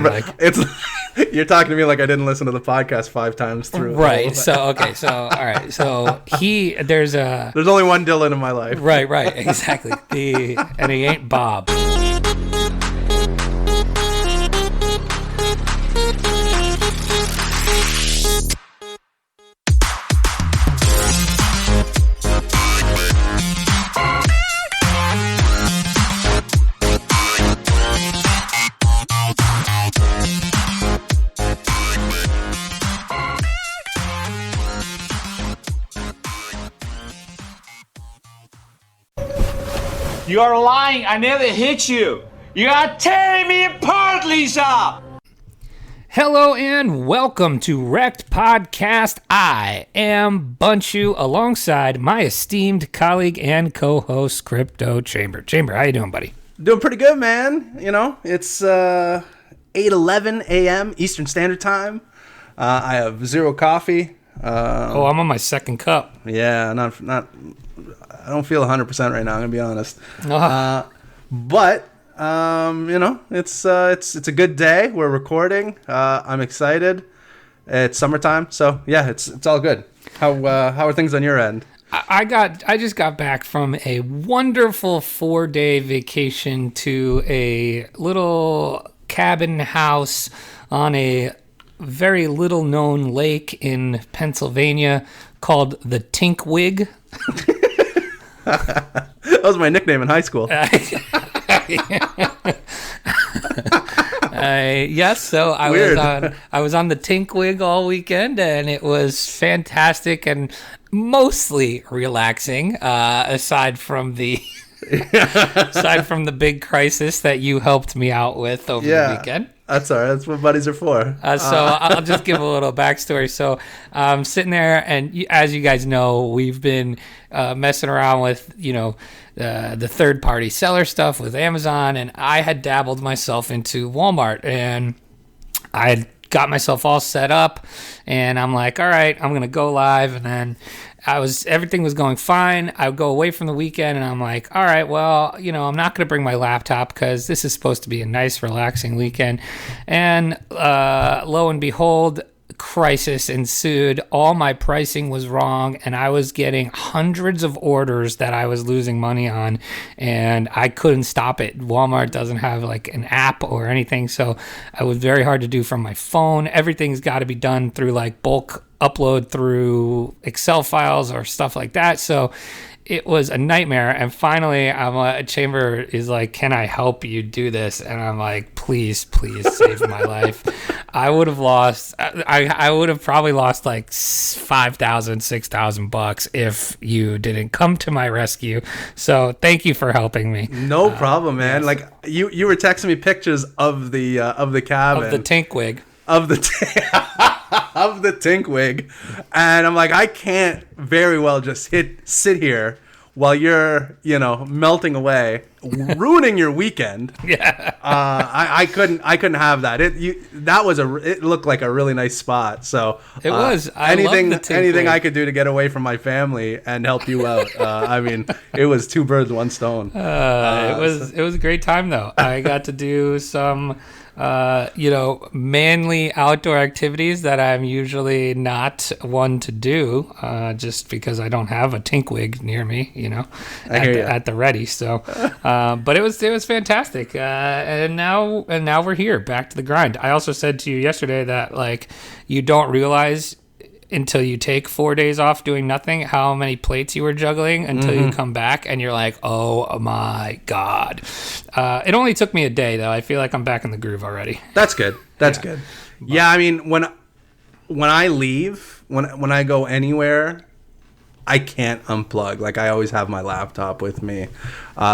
Like, it's you're talking to me like I didn't listen to the podcast 5 times through. right. So all right. So there's only one Dylan in my life. Right, exactly. And he ain't Bob. You are lying. I never hit you. You are tearing me apart, Lisa. Hello and welcome to Rekt Podcast. I am Bunchu alongside my esteemed colleague and co-host Crypto Chamber. Chamber, how you doing, buddy? Doing pretty good, man. You know, it's 8:11 a.m. Eastern Standard Time. I have zero coffee. I'm on my second cup. Yeah, not. I don't feel 100% right now. I'm gonna be honest. But you know, it's a good day. We're recording. I'm excited. It's summertime, so yeah, it's all good. How are things on your end? I just got back from a wonderful 4-day vacation to a little cabin house on a very little known lake in Pennsylvania called the Tink. That was my nickname in high school. Yes, so I was on the Tink all weekend, and it was fantastic and mostly relaxing. Aside from the big crisis that you helped me out with over the weekend. That's all right. That's what buddies are for. So I'll just give a little backstory. So I'm sitting there, and as you guys know, we've been messing around with, the third-party seller stuff with Amazon, and I had dabbled myself into Walmart, and I had got myself all set up, and I'm like, all right, I'm going to go live, and then everything was going fine. I would go away from the weekend, and I'm like, all right, well, I'm not going to bring my laptop because this is supposed to be a nice, relaxing weekend. And lo and behold, crisis ensued. All my pricing was wrong, and I was getting hundreds of orders that I was losing money on, and I couldn't stop it. Walmart doesn't have like an app or anything, so it was very hard to do from my phone. Everything's got to be done through like bulk upload through Excel files or stuff like that. So it was a nightmare. And finally, Chamber is like, can I help you do this? And I'm like, please save my life. I would have probably lost like $5,000, $6,000 if you didn't come to my rescue. So thank you for helping me. No problem, man. Yes. Like you were texting me pictures of the cabin. Of the Tink wig. Of the Tink, and I'm like, I can't very well just sit here while you're melting away, ruining your weekend. Yeah. I couldn't have that. It looked like a really nice spot. So it was. Anything I could do to get away from my family and help you out. I mean, it was 2 birds, 1 stone. It was a great time though. I got to do some manly outdoor activities that I'm usually not one to do, just because I don't have a Tink wig near me, at the ready. So, but it was fantastic. And now we're here, back to the grind. I also said to you yesterday that like you don't realize until you take 4 days off doing nothing how many plates you were juggling until you come back and you're like, oh my God. It only took me a day though. I feel like I'm back in the groove already. That's good. That's good. Yeah, I mean, when I leave, when I go anywhere, I can't unplug. Like I always have my laptop with me.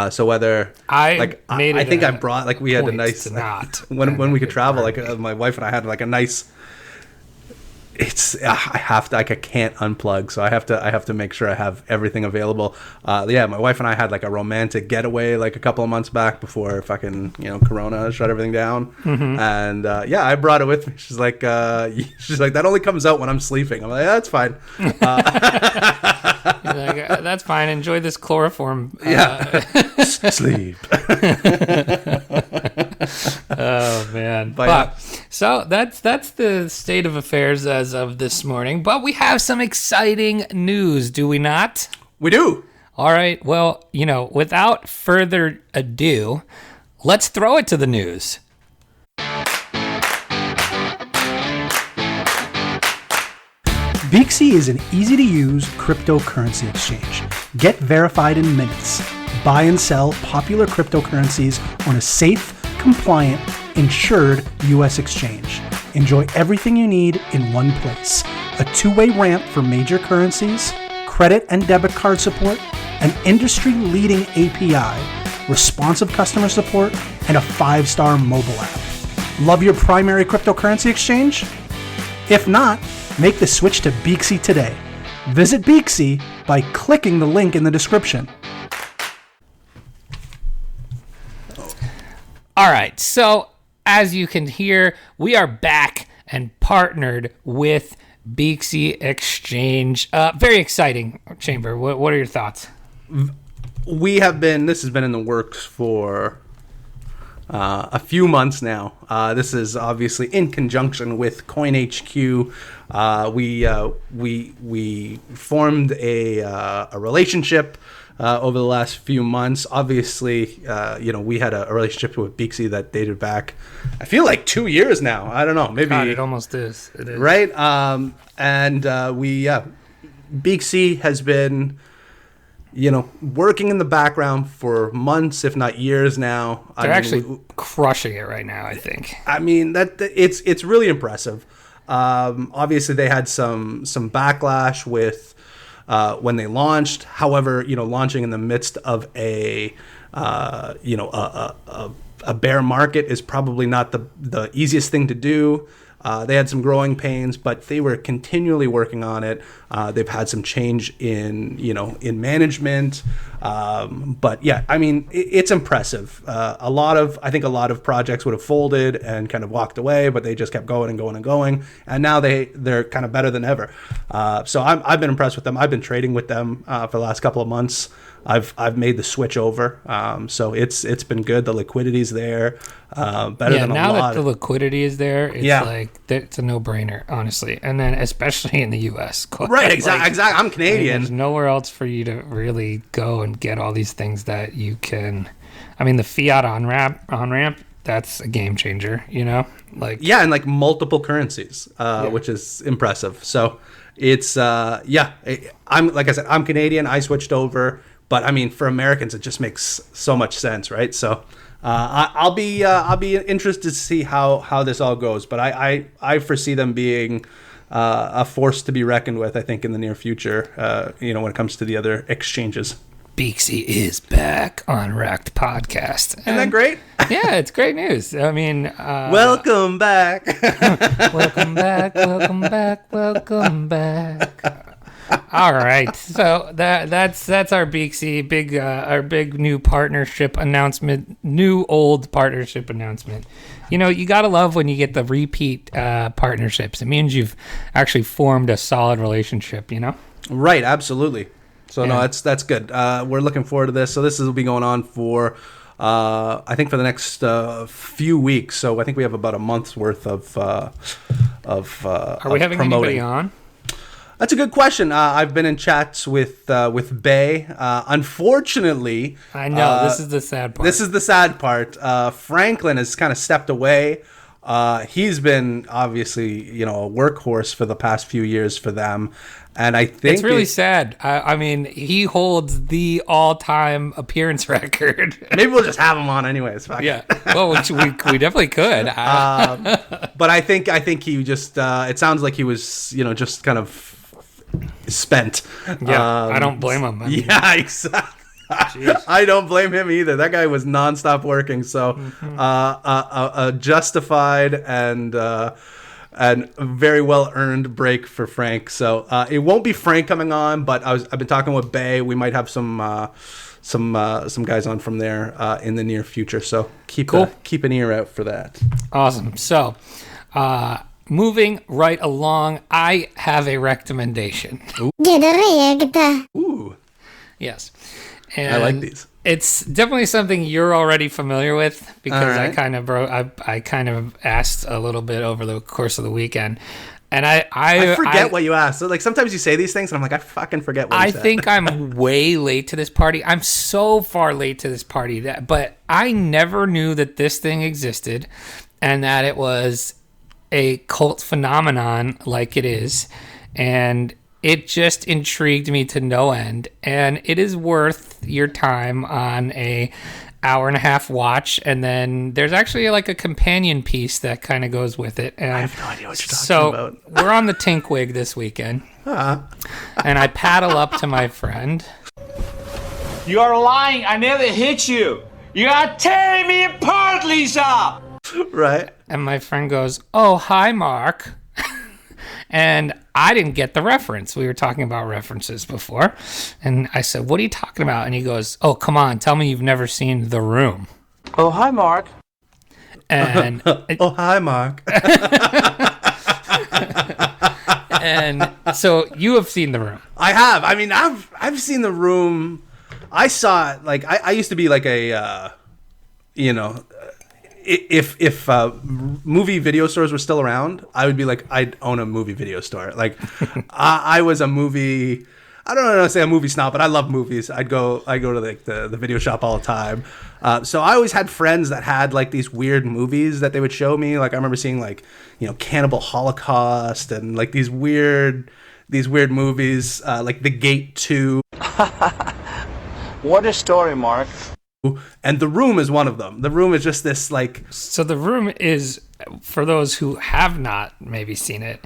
So whether I think I brought, like, we had a nice when we could travel, like my wife and I had like a nice. I can't unplug, so I have to make sure I have everything available. My wife and I had like a romantic getaway like a couple of months back before fucking Corona shut everything down. And I brought it with me. She's like that only comes out when I'm sleeping. I'm like, yeah, that's fine. Like, that's fine. Enjoy this chloroform. Sleep. Oh man! But so that's the state of affairs as of this morning. But we have some exciting news, do we not? we do. All right. Well, without further ado, let's throw it to the news. Beaksy is an easy-to-use cryptocurrency exchange. Get verified in minutes. Buy and sell popular cryptocurrencies on a safe, compliant, insured U.S. exchange. Enjoy everything you need in one place. A two-way ramp for major currencies, credit and debit card support, an industry-leading API, responsive customer support, and a 5-star mobile app. Love your primary cryptocurrency exchange? If not, make the switch to Beaksy today. Visit Beaksy by clicking the link in the description. All right. So, as you can hear, we are back and partnered with Beaksy Exchange. Very exciting, Chamber. What are your thoughts? This has been in the works for a few months now. This is obviously in conjunction with CoinHQ. We formed a relationship over the last few months. Obviously, we had a relationship with Beaksy that dated back, I feel like 2 years now. I don't know, maybe. God, it almost is. It is. Right? Beaksy has been working in the background for months, if not years now. They're actually crushing it right now, I think. I mean, it's really impressive. Obviously, they had some backlash with when they launched. However, launching in the midst of a bear market is probably not the easiest thing to do. They had some growing pains, but they were continually working on it. They've had some change in management. But yeah, I mean, it's impressive. I think a lot of projects would have folded and kind of walked away, but they just kept going and going and going. And now they're kind of better than ever. So I've been impressed with them. I've been trading with them for the last couple of months. I've made the switch over, so it's been good. The liquidity's there, better than a lot. Now that the liquidity is there, it's a no-brainer, honestly. And then especially in the U.S. Right, exactly. I'm Canadian. There's nowhere else for you to really go and get all these things that you can. I mean, the fiat on-ramp, that's a game changer, and like multiple currencies, which is impressive. So it's I'm like I said, I'm Canadian. I switched over. But I mean, for Americans, it just makes so much sense, right? So I'll be interested to see how this all goes. But I foresee them being a force to be reckoned with, I think, in the near future. When it comes to the other exchanges. Beaksy is back on Rekt podcast. Isn't that great? Yeah, it's great news. I mean, welcome back. Welcome back. Welcome back. Welcome back. All right, so that's our Beaksy our big new partnership announcement, new old partnership announcement. You gotta love when you get the repeat partnerships. It means you've actually formed a solid relationship. Right, absolutely. So no, that's good. We're looking forward to this. So this will be going on for I think for the next few weeks. So I think we have about a month's worth of Are we having promoting. Anybody on? That's a good question. I've been in chats with Bay. Unfortunately, I know this is the sad part. This is the sad part. Franklin has kind of stepped away. He's been obviously, a workhorse for the past few years for them, and I think it's really sad. I mean, he holds the all-time appearance record. Maybe we'll just have him on anyways. Yeah. Well, we definitely could. But I think he just. It sounds like he was, just kind of spent. Yeah, I don't blame him. Yeah, exactly. I don't blame him either. That guy was nonstop working. So, a justified and very well earned break for Frank. So it won't be Frank coming on, but I've been talking with Bay. We might have some guys on from there in the near future. So keep an ear out for that. Awesome. So. Moving right along, I have a recommendation. Ooh. Yes. And I like these. It's definitely something you're already familiar with because All right. I kind of asked a little bit over the course of the weekend, and I forget what you asked. So, like, sometimes you say these things, and I'm like, I fucking forget what you said. I think I'm way late to this party. I'm so far late to this party but I never knew that this thing existed, and that it was a cult phenomenon like it is, and it just intrigued me to no end, and it is worth your time on a hour and a half watch. And then there's actually like a companion piece that kind of goes with it. And I have no idea what you're talking about. So we're on the Tink wig this weekend, and I paddle up to my friend. You are lying. I never hit you. You are tearing me apart, Lisa. Right. And my friend goes, "Oh, hi, Mark." And I didn't get the reference. We were talking about references before. And I said, "What are you talking about?" And he goes, "Oh, come on. Tell me you've never seen The Room." Oh, hi, Mark. And Oh, hi, Mark. and so you have seen The Room. I have. I mean, I've seen The Room. I saw it. Like, I used to be like a, if movie video stores were still around, I would be like, I'd own a movie video store. Like, I was a movie. I don't know how to say a movie snob, but I love movies. I go to like the video shop all the time. So I always had friends that had like these weird movies that they would show me. Like, I remember seeing like, Cannibal Holocaust and like these weird movies, like The Gate 2. What a story, Mark. And The Room is one of them. The Room is just this like... So The Room is, for those who have not maybe seen it,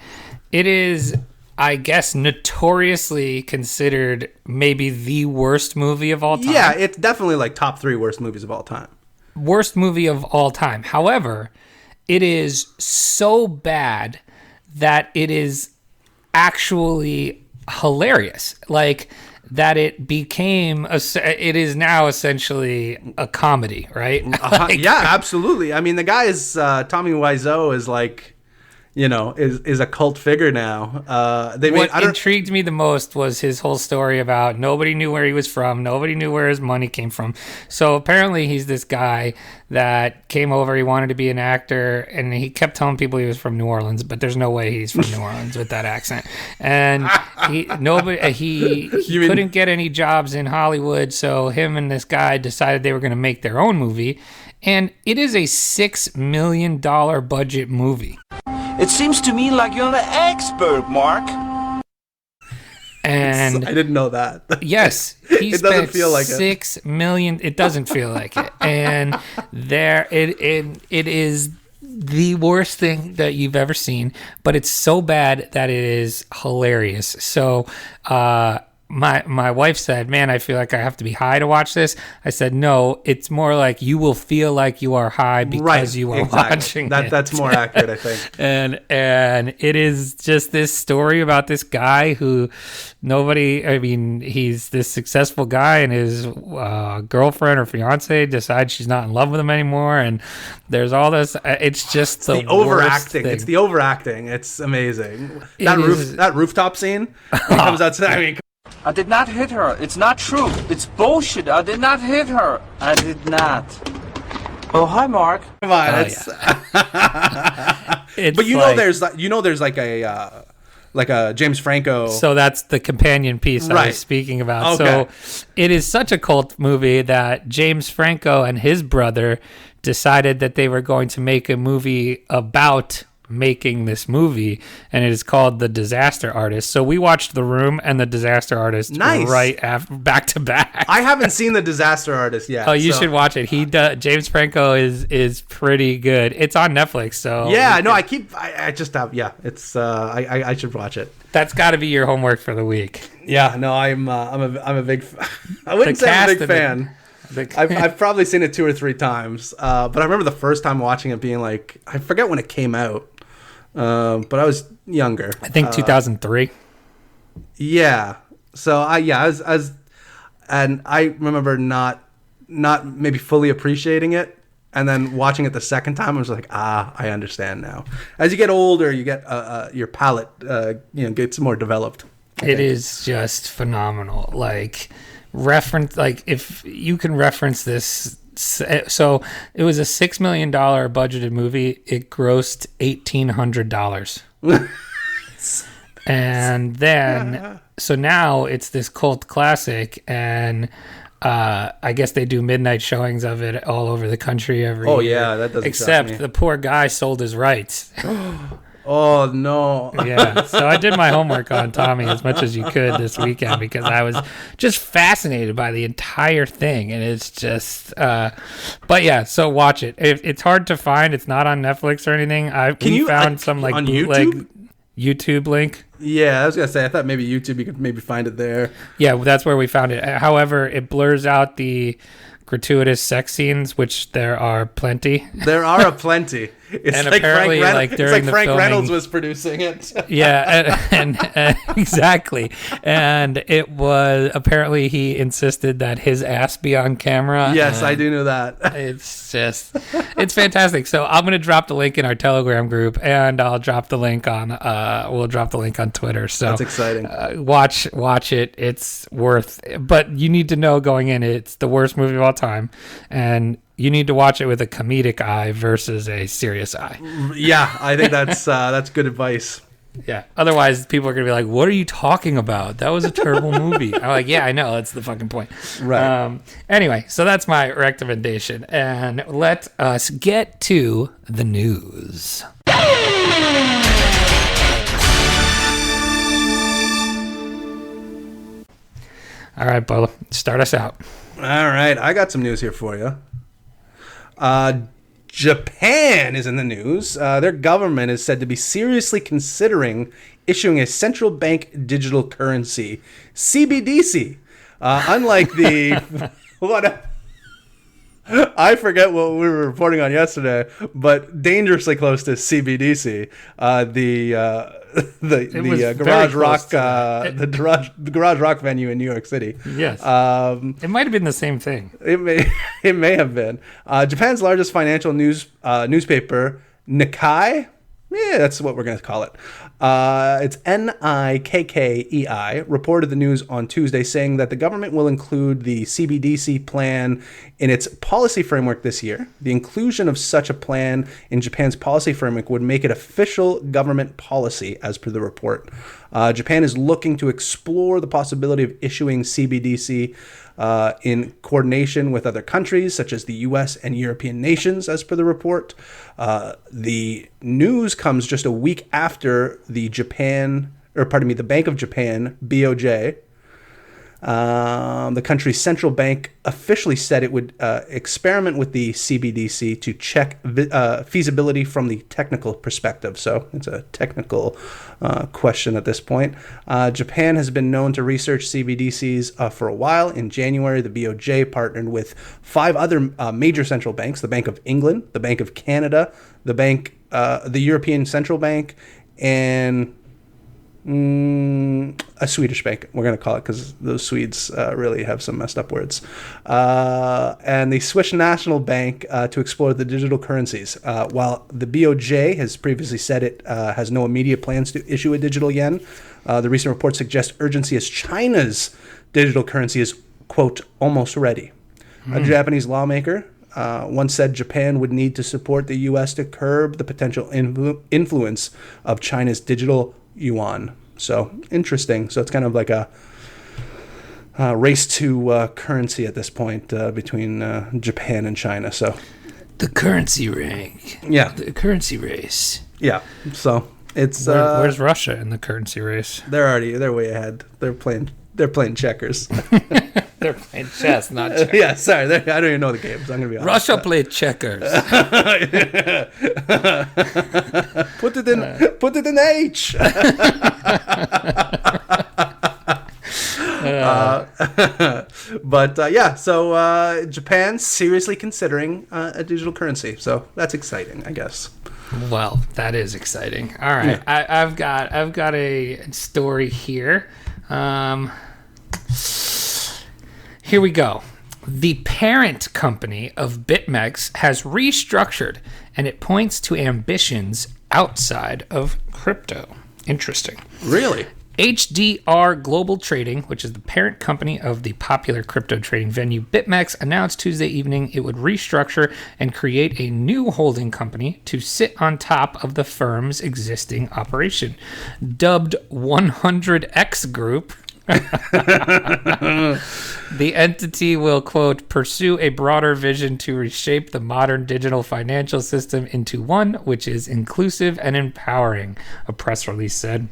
it is, I guess, notoriously considered maybe the worst movie of all time. Yeah, it's definitely like top 3 worst movies of all time. Worst movie of all time. However, it is so bad that it is actually hilarious. Like... that it became it is now essentially a comedy, right? Yeah, absolutely. I mean, the guy is Tommy Wiseau is like, is a cult figure now. What intrigued me the most was his whole story about nobody knew where he was from, nobody knew where his money came from. So apparently he's this guy that came over, he wanted to be an actor, and he kept telling people he was from New Orleans, but there's no way he's from New Orleans with that accent. And he couldn't get any jobs in Hollywood, so him and this guy decided they were going to make their own movie, and it is a $6 million budget movie. It seems to me like you're an expert, Mark. And I didn't know that. Yes, he it spent doesn't feel like $6 million. It doesn't feel like it, and it is the worst thing that you've ever seen. But it's so bad that it is hilarious. So, my wife said, "Man, I feel like I have to be high to watch this." I said, "No, it's more like you will feel like you are high because you are watching it." That's more accurate, I think. And it is just this story about this guy who he's this successful guy, and his girlfriend or fiance decides she's not in love with him anymore, and there's all this. It's just the overacting. It's the overacting. It's amazing. That rooftop scene. He comes outside. I mean, I did not hit her. It's not true. It's bullshit. I did not hit her. I did not. Oh, hi, Mark. come on. But there's like a James Franco. So that's the companion piece I was speaking about. Okay. So it is such a cult movie that James Franco and his brother decided that they were going to make a movie about making this movie, and it is called The Disaster Artist. So we watched The Room and The Disaster Artist right after, back to back. I haven't seen The Disaster Artist yet. Oh, you should watch it. James Franco is pretty good. It's on Netflix. So yeah, no, I just have it's I should watch it. That's got to be your homework for the week. Yeah, no, I'm a big I wouldn't say I'm a big fan. I've probably seen it 2 or 3 times, but I remember the first time watching it being like, I forget when it came out, but I was younger. I think 2003. Yeah. So and I remember not maybe fully appreciating it, and then watching it the second time, I was like, I understand now. As you get older, you get your palate gets more developed. It is just phenomenal. Like, reference, like if you can reference this. So it was a $6 million budgeted movie. It grossed $1,800. And then, so now it's this cult classic, and I guess they do midnight showings of it all over the country every year. Yeah, that doesn't Except shock me. the poor guy sold his rights. Oh no. Yeah, so I did my homework on Tommy as much as you could this weekend because I was just fascinated by the entire thing, and it's just but yeah, so watch it. It's hard to find. It's not on Netflix or anything. We found some like on bootleg YouTube link. Yeah, I was gonna say, I thought maybe YouTube, you could maybe find it there. Yeah, that's where we found it. However, it blurs out the gratuitous sex scenes, which there are plenty. There are aplenty. It's And like apparently, like, it's during like the Frank filming- Reynolds was producing it. Yeah, and exactly. And it was apparently he insisted that his ass be on camera. Yes, I do know that. It's fantastic. So I'm gonna drop the link in our Telegram group, and I'll drop the link on we'll drop the link on Twitter. So That's exciting. Watch it. It's worth. But you need to know going in, it's the worst movie of all time, and you need to watch it with a comedic eye versus a serious eye. Yeah, I think that's good advice. Yeah. Otherwise, people are gonna be like, "What are you talking about? That was a terrible movie." I'm like, "Yeah, I know. That's the fucking point." Right. Anyway, so that's my recommendation, and let us get to the news. All right, Bolo, start us out. All right, I got some news here for you. Japan is in the news. Their government is said to be seriously considering issuing a central bank digital currency, CBDC. Unlike the what? I forget what we were reporting on yesterday, but dangerously close to CBDC. The Garage Rock, the Garage Rock venue in New York City. Yes, it might have been the same thing. It may have been. Japan's largest financial newspaper, Nikkei. Yeah, that's what we're going to call it. It's Nikkei, reported the news on Tuesday, saying that the government will include the CBDC plan in its policy framework this year. The inclusion of such a plan in Japan's policy framework would make it official government policy, as per the report. Japan is looking to explore the possibility of issuing CBDC in coordination with other countries, such as the U.S. and European nations, as per the report. The news comes just a week after the Bank of Japan, BOJ, the country's central bank, officially said it would experiment with the CBDC to check feasibility from the technical perspective. So it's a technical question at this point. Japan has been known to research CBDCs for a while. In January, the BOJ partnered with 5 other major central banks: the Bank of England, the Bank of Canada, the European Central Bank, and a Swedish bank, we're going to call it, because those Swedes really have some messed up words, and the Swiss National Bank to explore the digital currencies. While the BOJ has previously said it has no immediate plans to issue a digital yen, the recent report suggests urgency as China's digital currency is, quote, almost ready. A Japanese lawmaker once said Japan would need to support the U.S. to curb the potential influence of China's digital yuan. So interesting. So it's kind of like a race to currency at this point between Japan and China. So The currency rank. yeah, The currency race. yeah. So it's Where's Russia in the currency race? they're way ahead. They're playing checkers. They're playing chess, not checkers. Yeah, sorry. I don't even know the games. I'm gonna be honest. Russia played checkers. Put it in H. But yeah, so Japan's seriously considering a digital currency. So that's exciting, I guess. Well, that is exciting. All right, Yeah. I've got a story here. Here we go. The parent company of BitMEX has restructured, and it points to ambitions outside of crypto. Interesting. Really? HDR Global Trading, which is the parent company of the popular crypto trading venue BitMEX, announced Tuesday evening it would restructure and create a new holding company to sit on top of the firm's existing operation. Dubbed 100X Group, the entity will, quote, pursue a broader vision to reshape the modern digital financial system into one which is inclusive and empowering, a press release said.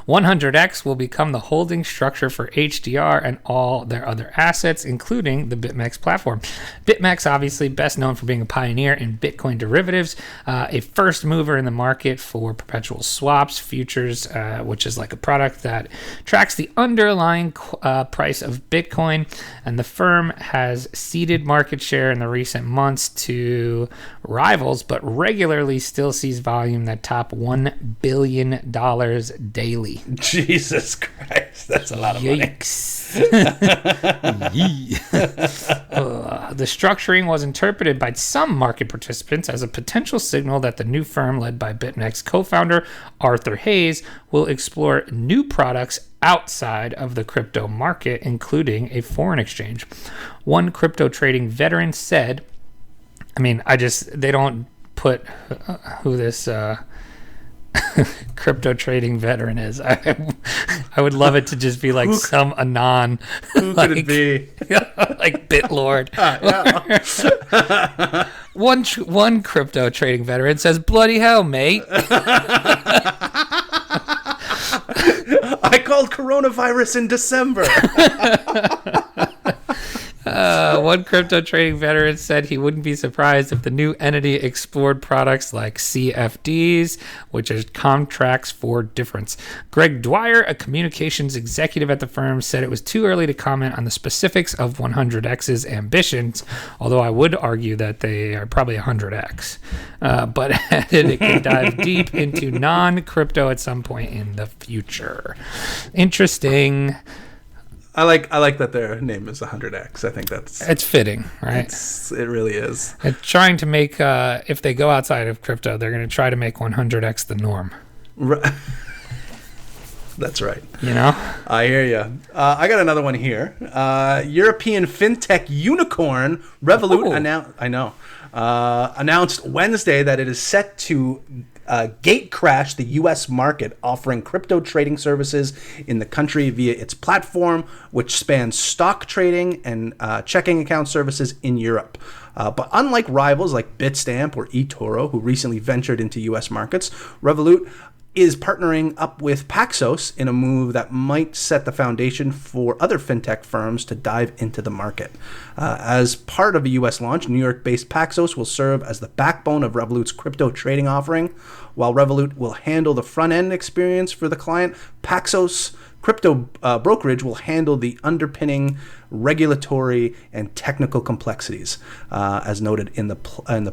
100X will become the holding structure for HDR and all their other assets, including the BitMEX platform. BitMEX, obviously best known for being a pioneer in Bitcoin derivatives, a first mover in the market for perpetual swaps, futures, which is like a product that tracks the underlying price of Bitcoin. And the firm has ceded market share in the recent months to rivals, but regularly still sees volume that top $1 billion daily. Jesus Christ, that's a lot of money. Yikes. The structuring was interpreted by some market participants as a potential signal that the new firm, led by BitMEX co-founder Arthur Hayes, will explore new products outside of the crypto market, including a foreign exchange. One crypto trading veteran said, they don't put who this crypto trading veteran is. I would love it to just be like some anon. Who could it be? Like BitLord. One crypto trading veteran says, "Bloody hell, mate." I called coronavirus in December. One crypto trading veteran said he wouldn't be surprised if the new entity explored products like CFDs, which is contracts for difference. Greg Dwyer, a communications executive at the firm, said it was too early to comment on the specifics of 100X's ambitions, although I would argue that they are probably 100X. But added it could dive deep into non-crypto at some point in the future. Interesting. I like that their name is 100X. I think it's fitting, right? It really is. It's trying to make if they go outside of crypto, they're going to try to make 100X the norm. Right. That's right. You know? I hear you. I got another one here. European fintech unicorn Revolut announced Wednesday that it is set to gate crash the U.S. market, offering crypto trading services in the country via its platform, which spans stock trading and checking account services in Europe. But unlike rivals like Bitstamp or eToro, who recently ventured into U.S. markets, Revolut is partnering up with Paxos in a move that might set the foundation for other fintech firms to dive into the market. As part of a U.S. launch, New York-based Paxos will serve as the backbone of Revolut's crypto trading offering. While Revolut will handle the front-end experience for the client, Paxos crypto brokerage will handle the underpinning regulatory and technical complexities, as noted in the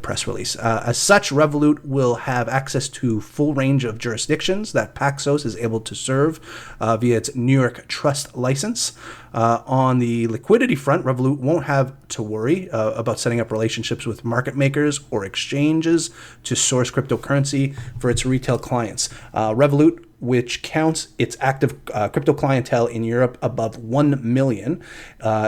press release. As such, Revolut will have access to full range of jurisdictions that Paxos is able to serve via its New York Trust license. On the liquidity front, Revolut won't have to worry about setting up relationships with market makers or exchanges to source cryptocurrency for its retail clients. Revolut, which counts its active crypto clientele in Europe above 1 million,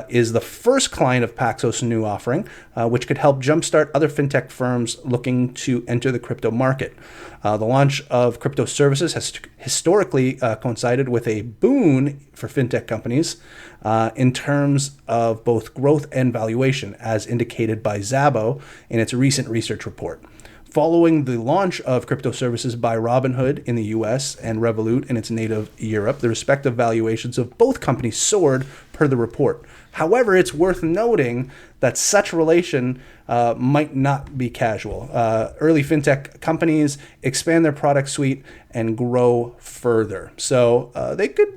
is the first client of Paxos' new offering, which could help jumpstart other fintech firms looking to enter the crypto market. The launch of crypto services has historically coincided with a boon for fintech companies in terms of both growth and valuation, as indicated by Szabo in its recent research report. Following the launch of crypto services by Robinhood in the US and Revolut in its native Europe, the respective valuations of both companies soared per the report. However, it's worth noting that such relation might not be casual. Early fintech companies expand their product suite and grow further. So they could,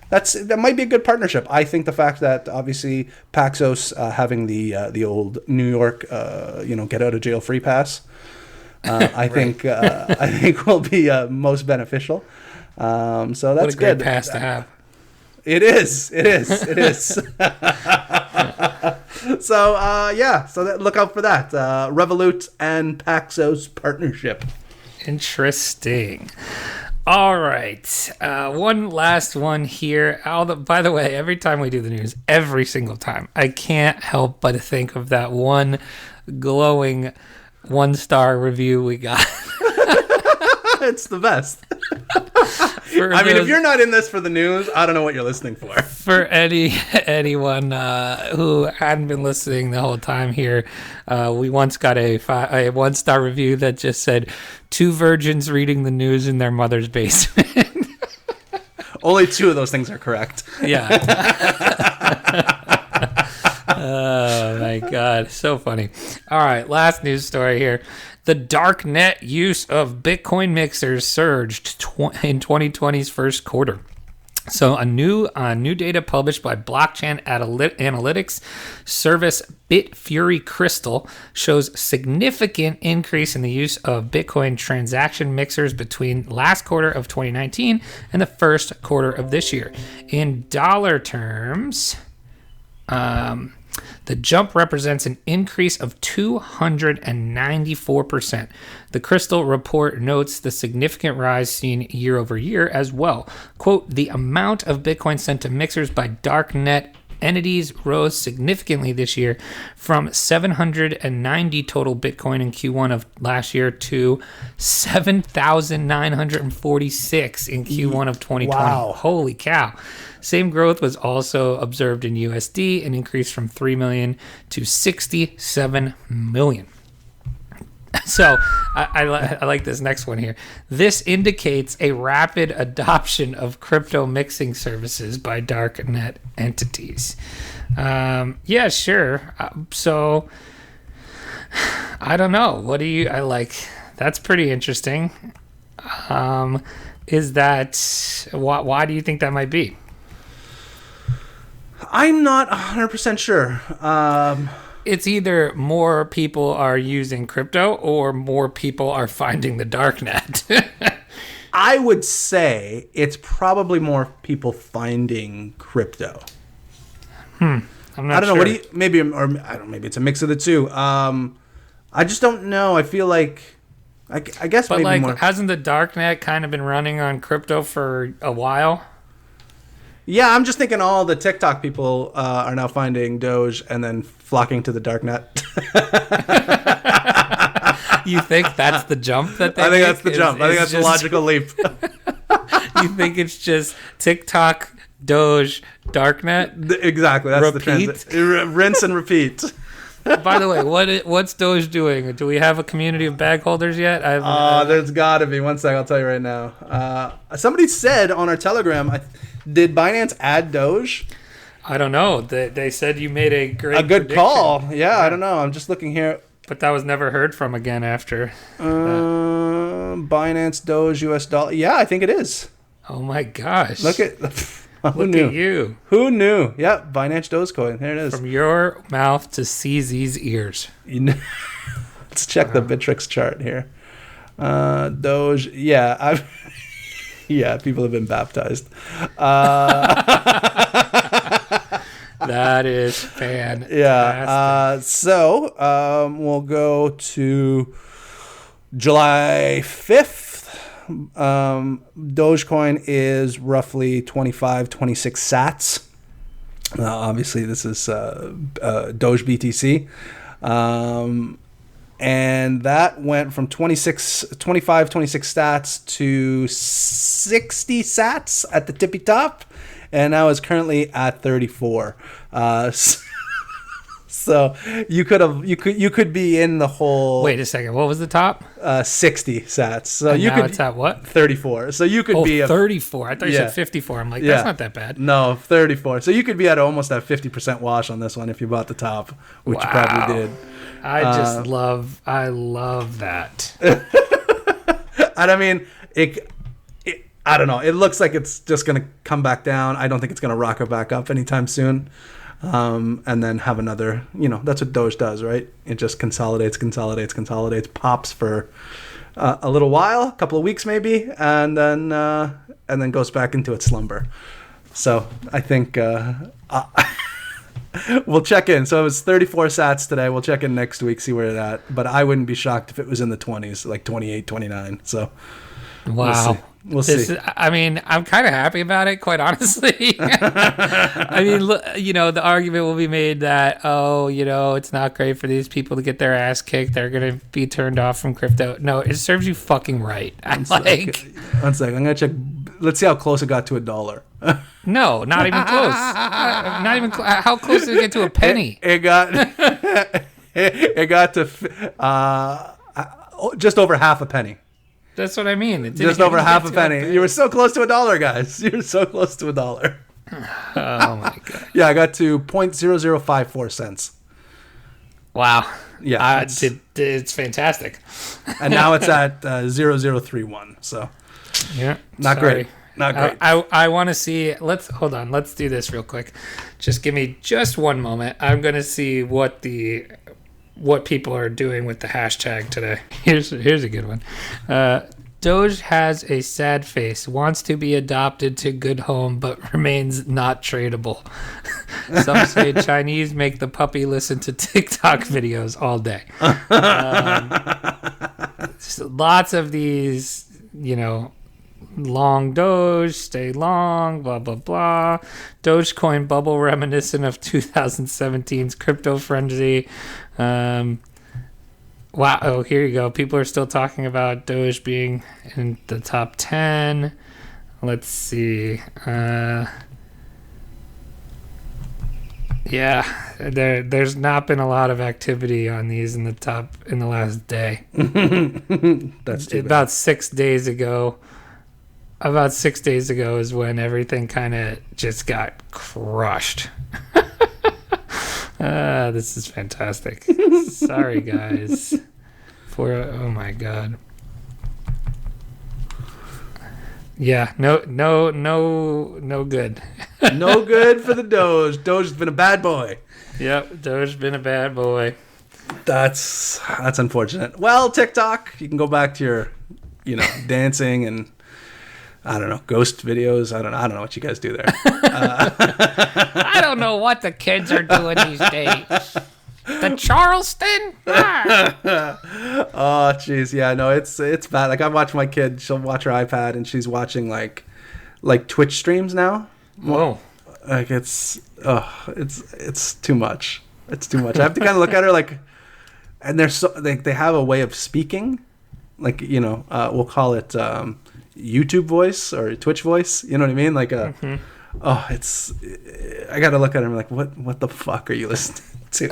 that might be a good partnership. I think the fact that obviously Paxos having the old New York get out of jail free pass, I think will be most beneficial. So that's good. What a great pass to have. It is. So look out for that. Revolut and Paxos partnership. Interesting. All right. One last one here. By the way, every time we do the news, every single time, I can't help but think of that one glowing 1-star review we got. It's the best. If you're not in this for the news, I don't know what you're listening for. For anyone who hadn't been listening the whole time here, we once got a 1-star review that just said, 2 virgins reading the news in their mother's basement. Only 2 of those things are correct. Yeah. Oh, my God. So funny. All right, last news story here. The darknet use of Bitcoin mixers surged in 2020's first quarter. So a new data published by blockchain analytics service Bitfury Crystal shows significant increase in the use of Bitcoin transaction mixers between last quarter of 2019 and the first quarter of this year. In dollar terms, the jump represents an increase of 294%. The Crystal report notes the significant rise seen year over year as well. Quote, the amount of Bitcoin sent to mixers by darknet entities rose significantly this year from 790 total Bitcoin in Q1 of last year to 7,946 in Q1 of 2020. Wow. Holy cow. Same growth was also observed in USD, an increase from 3 million to 67 million. So I like this next one here. This indicates a rapid adoption of crypto mixing services by darknet entities. Yeah, sure. So I don't know. What do you? I like. That's pretty interesting. Is that why do you think that might be? I'm not 100% sure. It's either more people are using crypto or more people are finding the darknet. I would say it's probably more people finding crypto. I'm not I don't know. sure. What do you? Maybe I don't know. Maybe it's a mix of the two. I just don't know. I feel like I guess But maybe like, more. hasn't the darknet kind of been running on crypto for a while? Yeah, I'm just thinking all the TikTok people are now finding Doge and then flocking to the darknet. You think that's the jump that they I think make? that's the jump. I think that's the logical leap. You think it's just TikTok, Doge, darknet? Exactly. That's Repeat? the transit. Rinse and repeat. By the way, what's Doge doing? Do we have a community of bag holders yet? There's got to be. One sec, I'll tell you right now. Somebody said on our Telegram, did Binance add Doge? I don't know. They said you made a good prediction. Call. Yeah, I don't know. I'm just looking here. But that was never heard from again after. Binance Doge US dollar. Yeah, I think it is. Oh my gosh! Look at who Look knew? at you. Who knew? Yep, Binance Dogecoin. There it is. From your mouth to CZ's ears. Let's check the Bittrex chart here. Doge. Yeah, yeah. People have been baptized. That is fantastic. Yeah. So we'll go to July 5th. Dogecoin is roughly 26 sats. Obviously, this is Doge BTC. And that went from 26 sats to 60 sats at the tippy top. And now is currently at 34. So you could be in the whole. Wait a second. What was the top? 60 sats. So And you now could it's at what? 34. So you could be 34. I thought you Yeah. said 54. I'm like, Yeah. that's not that bad. No, 34. So you could be at almost at 50% wash on this one if you bought the top, which you probably did. I love that. And I mean, I don't know. It looks like it's just going to come back down. I don't think it's going to rocket back up anytime soon. And then have another, that's what Doge does, right? It just consolidates, pops for a little while, a couple of weeks maybe, and then goes back into its slumber. So I think We'll check in. So it was 34 sats today. We'll check in next week, see where it's at. But I wouldn't be shocked if it was in the 20s, like 28, 29. So wow. We'll see. I mean, I'm kind of happy about it, quite honestly. I mean, the argument will be made that, it's not great for these people to get their ass kicked. They're going to be turned off from crypto. No, it serves you fucking right. One second. I'm going to check. Let's see how close it got to $1. No, not even close. Not even how close did it get to a penny? It got to just over half a penny. That's what I mean. Just over half a penny. You were so close to $1, guys. You were so close to $1. Oh my god. Yeah, I got to 0.0054 cents. Wow. Yeah, it's fantastic. And now it's at 0031. So yeah, not great. Not great. I want to see. Hold on. Let's do this real quick. Just give me just one moment. I'm gonna see what people are doing with the hashtag today. Here's a good one. Doge has a sad face, wants to be adopted to good home, but remains not tradable. Some say Chinese make the puppy listen to TikTok videos all day. Lots of these, long Doge, stay long, blah, blah, blah. Dogecoin bubble reminiscent of 2017's crypto frenzy. Wow. Oh, here you go. People are still talking about Doge being in the top 10. Let's see. Yeah, there's not been a lot of activity on these in the last day. That's too bad. About 6 days ago. About 6 days ago is when everything kind of just got crushed. This is fantastic. Sorry, guys. Oh my god. Yeah, no good. No good for the Doge. Doge's been a bad boy. Yep, Doge's been a bad boy. That's unfortunate. Well, TikTok, you can go back to your, dancing and I don't know, ghost videos. I don't know what you guys do there. I don't know what the kids are doing these days. The Charleston? Oh, jeez. Yeah, no, it's bad. Like, I watch my kid. She'll watch her iPad, and she's watching, like Twitch streams now. Whoa. Like, it's too much. It's too much. I have to kind of look at her, like, and they're so, they have a way of speaking. Like, we'll call it YouTube voice or Twitch voice. You know what I mean? Like, I got to look at her and be like, what the fuck are you listening to?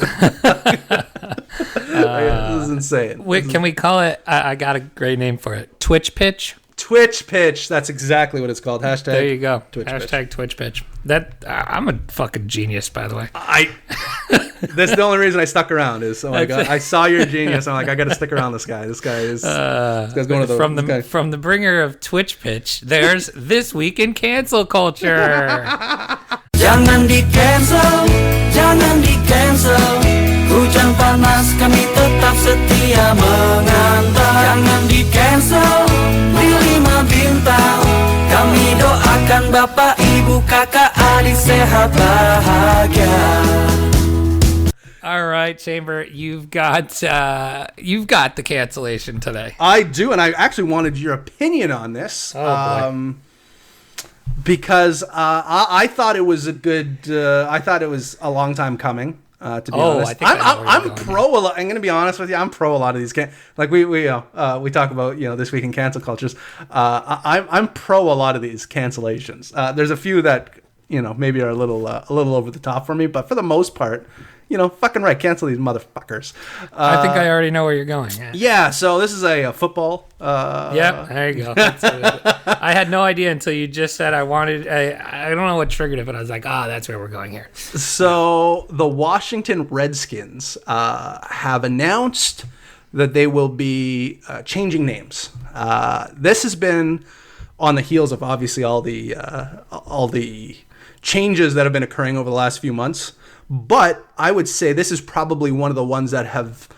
This is insane. Wait, can we call it? I got a great name for it. Twitch pitch. Twitch pitch. That's exactly what it's called. Hashtag. There you go. Twitch Hashtag pitch. Twitch pitch. That I'm a fucking genius, by the way. That's the only reason I stuck around. Is I saw your genius. I'm like, I got to stick around this guy. This guy's going to from the bringer of Twitch pitch. There's This Week in Cancel Culture. Jangan di cancel, jangan di cancel. Hujan panas kami tetap setia mengantar. Jangan di cancel, di 5 bintang. Kami doakan bapak, ibu, kakak, adik sehat bahagia. All right, Chamber, you've got the cancellation today. I do, and I actually wanted your opinion on this. Oh boy. Because I thought it was I thought it was a long time coming. To be honest, I think I'm pro. I'm going to be honest with you. I'm pro a lot of these. Like we talk about this week in cancel cultures. I'm pro a lot of these cancellations. There's a few that maybe are a little over the top for me, but for the most part, fucking right, cancel these motherfuckers. I think I already know where you're going. Yeah, so this is a football. Yep, there you go. I had no idea until you just said I wanted. I don't know what triggered it, but I was like, that's where we're going here. So the Washington Redskins have announced that they will be changing names. This has been on the heels of obviously all the changes that have been occurring over the last few months. But I would say this is probably one of the ones that have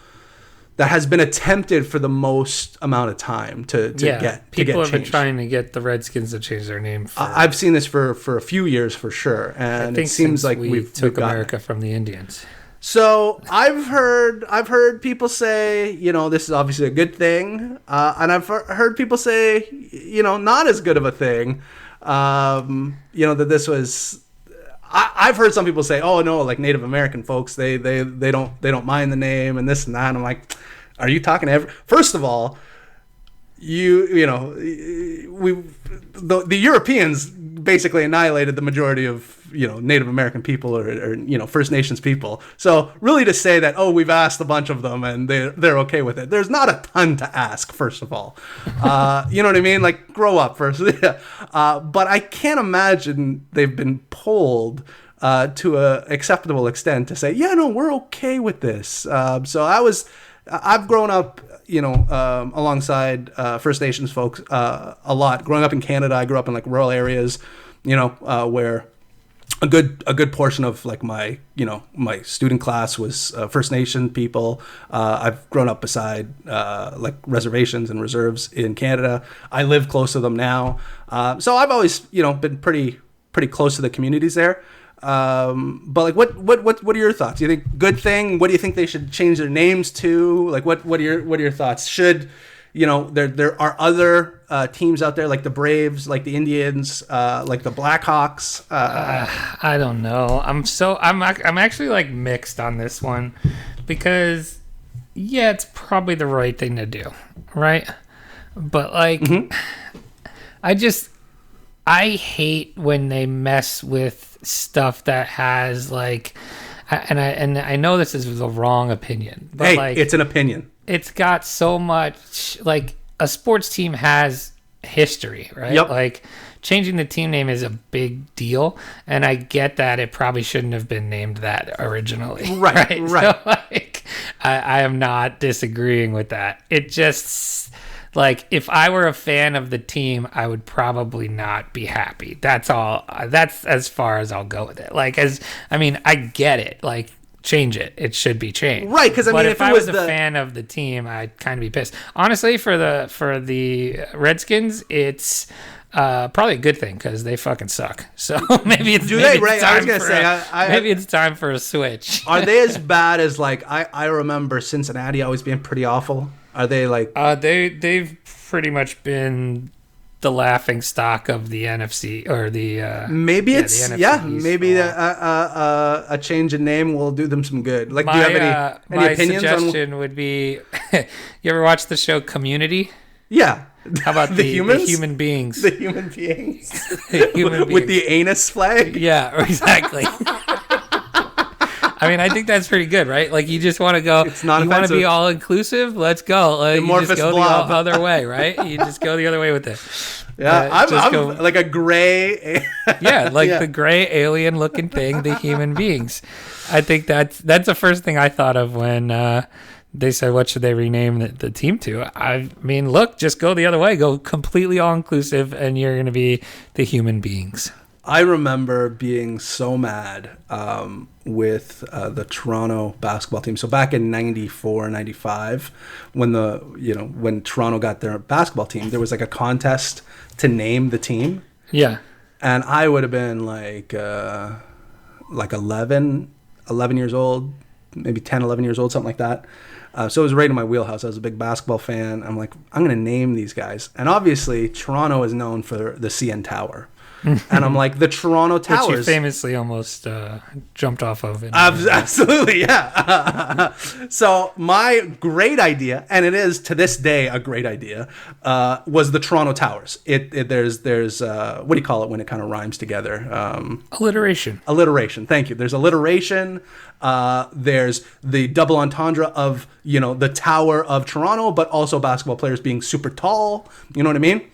that has been attempted for the most amount of time to get people have been changed. trying to get the Redskins to change their name. I've seen this for a few years for sure, and it seems like we took America from the Indians. So I've heard people say, this is obviously a good thing, and I've heard people say, not as good of a thing. That this was. I've heard some people say, "Oh no, like Native American folks, they don't mind the name and this and that." And I'm like, "Are you talking to First of all, the Europeans basically annihilated the majority of Native American people or First Nations people. So really to say that we've asked a bunch of them and they're okay with it, there's not a ton to ask. First of all, you know what I mean? Like grow up first. But I can't imagine they've been polled to a acceptable extent to say, yeah, no, we're okay with this. So I've grown up, alongside First Nations folks a lot. Growing up in Canada, I grew up in like rural areas, where a good portion of like my student class was First Nation people. I've grown up beside like reservations and reserves in Canada. I live close to them now, so I've always been pretty close to the communities there. But like, what are your thoughts? Do you think good thing? What do you think they should change their names to? Like, what are your thoughts? Should there are other teams out there like the Braves, like the Indians, like the Blackhawks? I don't know. I'm actually like mixed on this one because it's probably the right thing to do, right? But like, I hate when they mess with stuff that has like, and I know this is the wrong opinion, but hey, like, it's an opinion. It's got so much, like a sports team has history, right? Yep. Like changing the team name is a big deal, and I get that it probably shouldn't have been named that originally. Right. So like, I am not disagreeing with that. It just, like, if I were a fan of the team, I would probably not be happy. That's all. That's as far as I'll go with it. Like, I get it. Like, change it. It should be changed. Right, because I mean, if I was a fan of the team, I'd kind of be pissed. Honestly, for the Redskins, it's probably a good thing because they fucking suck. So maybe it's maybe it's time for a switch. Are they as bad as like I remember Cincinnati always being pretty awful? Are they like they've pretty much been the laughing stock of the NFC or the maybe the NFC East. Maybe a change in name will do them some good. Like, do you have any opinions? My suggestion would be, you ever watch the show Community? Yeah. How about the humans? The human beings? The human beings. The human beings. With the anus flag? Yeah, exactly. I mean, I think that's pretty good, right? Like, you just want to go, it's not you want to be all inclusive? Let's go. You just go blob. the other way, right? You just go the other way with it. Yeah, I'm like a gray. The gray alien looking thing, the human beings. I think that's the first thing I thought of when they said, what should they rename the team to? I mean, look, just go the other way. Go completely all-inclusive, and you're going to be the human beings. I remember being so mad with the Toronto basketball team. So back in 94, 95, when Toronto got their basketball team, there was like a contest to name the team. Yeah. And I would have been like 11 years old, maybe 10, 11 years old, something like that. So it was right in my wheelhouse. I was a big basketball fan. I'm like, I'm going to name these guys. And obviously, Toronto is known for the CN Tower. And I'm like, the Toronto Towers. Which you famously almost jumped off of. Absolutely, yeah. So my great idea, and it is to this day a great idea, was the Toronto Towers. There's what do you call it when it kind of rhymes together? Alliteration. Alliteration. Thank you. There's alliteration. There's the double entendre of the Tower of Toronto, but also basketball players being super tall. You know what I mean?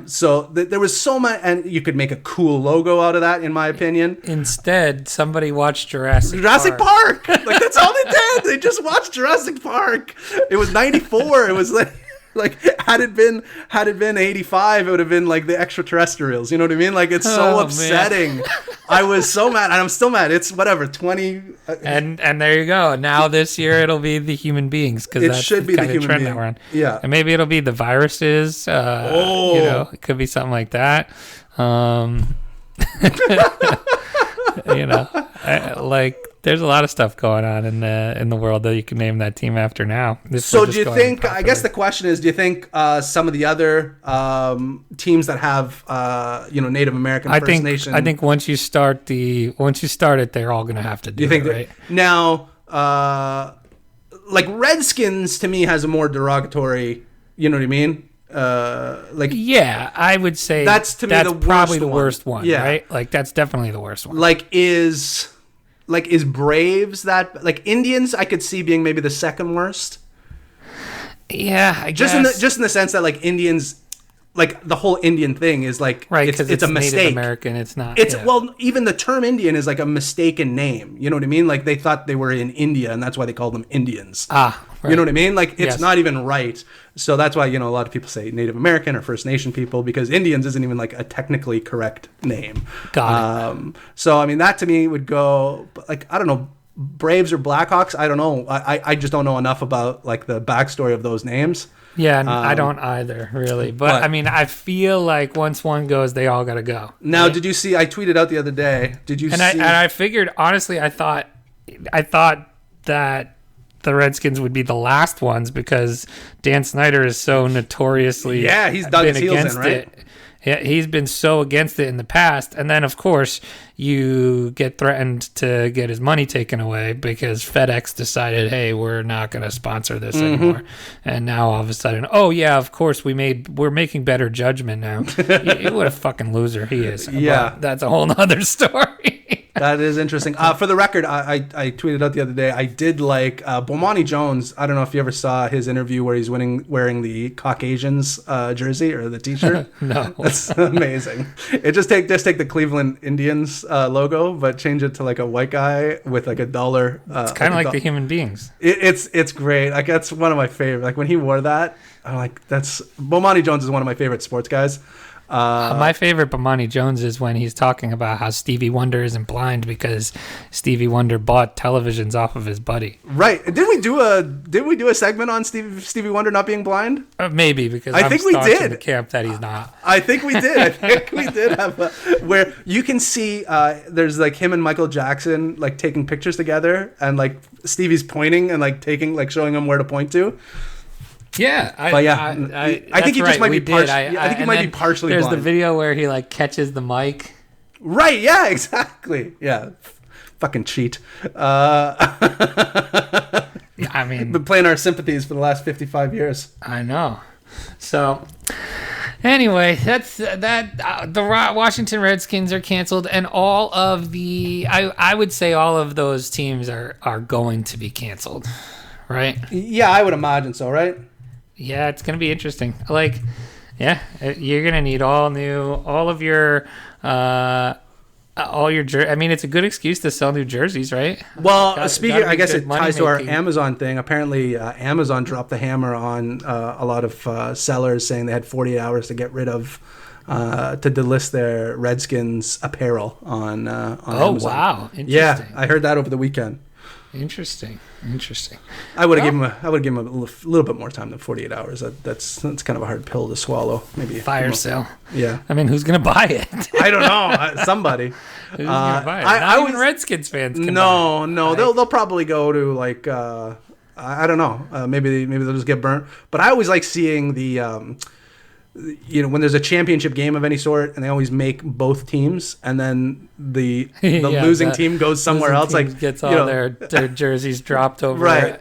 So there was so much, and you could make a cool logo out of that, in my opinion. Instead, somebody watched Jurassic Park. Like, that's all they did. They just watched Jurassic Park. It was 94. It was like Like had it been 85, it would have been like the extraterrestrials. You know what I mean? Like it's so upsetting. I was so mad, and I'm still mad. It's whatever 20. And there you go. Now this year it'll be the human beings because It should be the human trend being. that we're on. Yeah. And maybe it'll be the viruses. You know, it could be something like that. You know, like there's a lot of stuff going on in the world that you can name that team after now. So do you think? I guess the question is, do you think some of the other teams that have Native American First Nation? I think once you start it, they're all going to have to do, you think it, right? Now, like Redskins to me has a more derogatory. You know what I mean? Yeah, I would say that's to me probably the one. worst one. Yeah. Right? Like that's definitely the worst one. Like is Braves that like Indians? I could see being maybe the second worst. Yeah, I just guess. in the sense that like Indians, like the whole Indian thing is like right, because it's a mistake. Native American, it's not. Well, even the term Indian is like a mistaken name. You know what I mean? Like they thought they were in India, and that's why they called them Indians. Right. You know what I mean? Like it's not even right. So that's why a lot of people say Native American or First Nation people because Indians isn't even like a technically correct name. Got it. So I mean that to me would go like I don't know. Braves or Blackhawks, I don't know. I just don't know enough about like the backstory of those names. Yeah, I don't either, really. But I mean, I feel like once one goes, they all got to go. Now, right? Did you see? I tweeted out the other day. Did you see? And I figured, honestly, I thought that the Redskins would be the last ones because Dan Snyder is so notoriously he's dug his heels in, right? it. Yeah, he's been so against it in the past. And then, of course, you get threatened to get his money taken away because FedEx decided, hey, we're not going to sponsor this anymore. And now all of a sudden, oh, yeah, of course, we're making better judgment now. What a fucking loser he is. Yeah. But that's a whole nother story. That is interesting. For the record, I tweeted out the other day, I did like Bomani Jones. I don't know if you ever saw his interview where he's wearing the Caucasians jersey or the T-shirt. No. That's amazing. Just take the Cleveland Indians logo, but change it to like a white guy with like a dollar. It's kind of like the human beings. It's great. Like that's one of my favorite. Like when he wore that, I'm like, Bomani Jones is one of my favorite sports guys. My favorite Bomani Jones is when he's talking about how Stevie Wonder isn't blind because Stevie Wonder bought televisions off of his buddy. Right? Did we do a segment on Stevie Wonder not being blind? Maybe because I think we did. The camp that he's not. I think we did. I think we did have where you can see there's like him and Michael Jackson like taking pictures together and like Stevie's pointing and like showing him where to point to. Yeah, I think he just might be partially. I think he might be partially There's blind. the video where he like catches the mic. Right? Yeah, exactly. Yeah, fucking cheat. I mean, been playing our sympathies for the last 55 years. I know. So, anyway, that's that. The Washington Redskins are canceled, and all of the I would say all of those teams are going to be canceled, right? Yeah, I would imagine so. Right? Yeah, it's going to be interesting. Like, yeah, you're going to need all of your, I mean, it's a good excuse to sell new jerseys, right? Well, speaking, I guess it ties to our Amazon thing. Apparently, Amazon dropped the hammer on a lot of sellers saying they had 48 hours to get rid of, to delist their Redskins apparel on Amazon. Oh, wow. Interesting. Yeah, I heard that over the weekend. Interesting. I would have given him a little bit more time than 48 hours. That's kind of a hard pill to swallow. Maybe fire sale. Yeah. I mean, who's gonna buy it? I don't know. Somebody. Who's gonna buy it? Not even Redskins fans. Can no, buy it, no. right? They'll probably go to like I don't know. Maybe they'll just get burnt. But I always like seeing the. When there's a championship game of any sort, and they always make both teams, and then the losing team goes somewhere else, like gets all their jerseys dropped over. Right.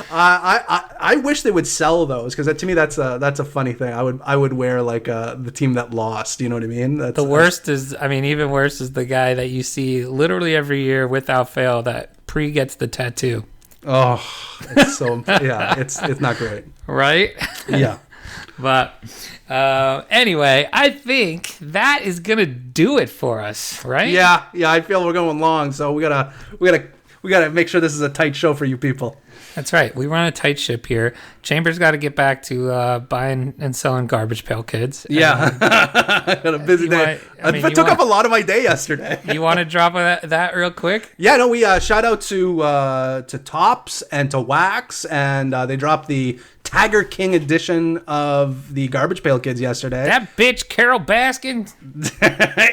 I wish they would sell those because to me that's a funny thing. I would wear like the team that lost. You know what I mean? Even worse is the guy that you see literally every year without fail that gets the tattoo. Oh, it's so it's not great, right? Yeah. But anyway, I think that is gonna do it for us, right? Yeah. I feel we're going long, so we gotta gotta make sure this is a tight show for you people. That's right. We run a tight ship here. Chambers got to get back to buying and selling Garbage Pail Kids. Yeah, I got a busy day. It took up a lot of my day yesterday. You want to drop that real quick? Yeah, no. We shout out to Tops and to Wax, and they dropped the Tiger King edition of the Garbage Pail Kids yesterday. That bitch Carol Baskin.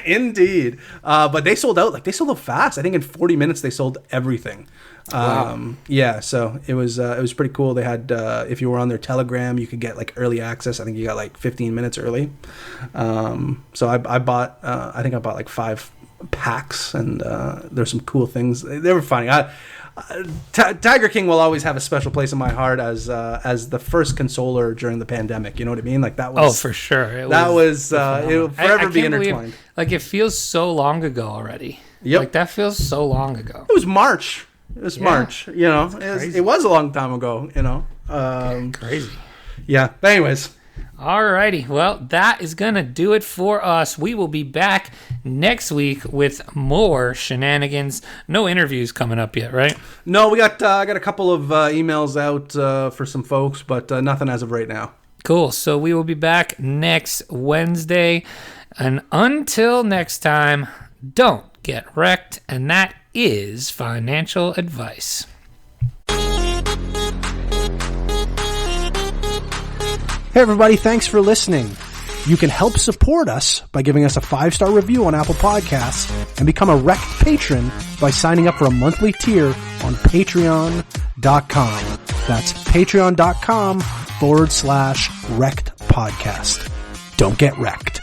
Indeed, but they sold out. Like they sold out fast. I think in 40 minutes they sold everything. Wow. Yeah, so it was pretty cool. They had if you were on their Telegram, you could get like early access. I think you got like 15 minutes early. So I bought I think I bought like 5 packs, and there's some cool things. They were funny. Tiger King will always have a special place in my heart as the first consoler during the pandemic. You know what I mean? Like that was for sure. It will forever be intertwined. Like it feels so long ago already. Yep. Like that feels so long ago. It was March. March. You know, it was a long time ago. You know, crazy. Yeah. But anyways. Alrighty, well, that is going to do it for us. We will be back next week with more shenanigans. No interviews coming up yet, right? No, we got I got a couple of emails out for some folks, but nothing as of right now. Cool, so we will be back next Wednesday. And until next time, don't get wrecked, and that is financial advice. Hey everybody, thanks for listening. You can help support us by giving us a 5-star review on Apple Podcasts and become a Rekt patron by signing up for a monthly tier on patreon.com. That's patreon.com/Rekt podcast. Don't get wrecked.